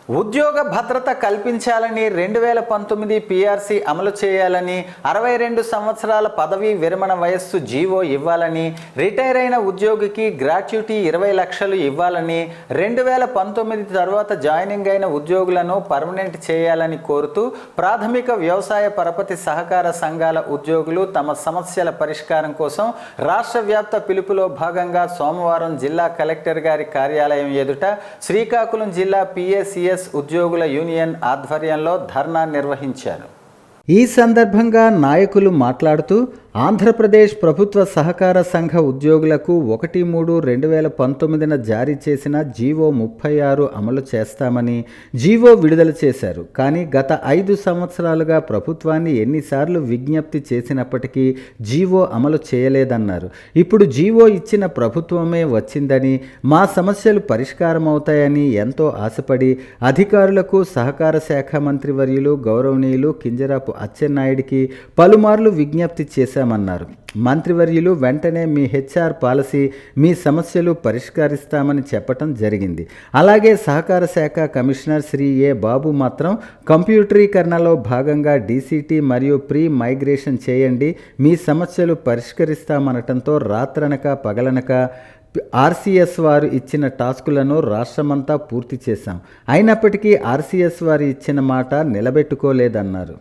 ఉద్యోగ భద్రత కల్పించాలని 2019 పీఆర్సీ అమలు చేయాలని 62 సంవత్సరాల పదవీ విరమణ వయస్సు జీవో ఇవ్వాలని రిటైర్ అయిన ఉద్యోగికి గ్రాట్యుటీ 20 లక్షలు ఇవ్వాలని 2019 తర్వాత జాయినింగ్ అయిన ఉద్యోగులను పర్మనెంట్ చేయాలని కోరుతూ ప్రాథమిక వ్యవసాయ పరపతి సహకార సంఘాల ఉద్యోగులు తమ సమస్యల పరిష్కారం కోసం రాష్ట్ర వ్యాప్త పిలుపులో భాగంగా సోమవారం జిల్లా కలెక్టర్ గారి కార్యాలయం ఎదుట శ్రీకాకుళం జిల్లా పిఏసిఎస్ ఉద్యోగుల యూనియన్ ఆధ్వర్యంలో ధర్నా నిర్వహించారు. ఈ సందర్భంగా నాయకులు మాట్లాడుతూ ఆంధ్రప్రదేశ్ ప్రభుత్వ సహకార సంఘ ఉద్యోగులకు 1/3/2019 జారీ చేసిన జీవో 36 అమలు చేస్తామని జీవో విడుదల చేశారు. కానీ గత 5 సంవత్సరాలుగా ప్రభుత్వాన్ని ఎన్నిసార్లు విజ్ఞప్తి చేసినప్పటికీ జీవో అమలు చేయలేదన్నారు. ఇప్పుడు జీవో ఇచ్చిన ప్రభుత్వమే వచ్చిందని మా సమస్యలు పరిష్కారం అవుతాయని ఎంతో ఆశపడి అధికారులకు సహకార శాఖ మంత్రి వర్యులు గౌరవనీయులు కింజరాపు అచ్చెన్నాయుడికి పలుమార్లు విజ్ఞప్తి చేశామన్నారు. మంత్రివర్యులు వెంటనే మీ హెచ్ఆర్ పాలసీ మీ సమస్యలు పరిష్కరిస్తామని చెప్పటం జరిగింది. అలాగే సహకార శాఖ కమిషనర్ శ్రీ ఏ బాబు మాత్రం కంప్యూటరీకరణలో భాగంగా డీసీటీ మరియు ప్రీ మైగ్రేషన్ చేయండి, మీ సమస్యలు పరిష్కరిస్తామనటంతో రాత్రనక పగలనక ఆర్సీఎస్ వారు ఇచ్చిన టాస్కులను రాష్ట్రమంతా పూర్తి చేశాం. అయినప్పటికీ ఆర్సీఎస్ వారు ఇచ్చిన మాట నిలబెట్టుకోలేదన్నారు.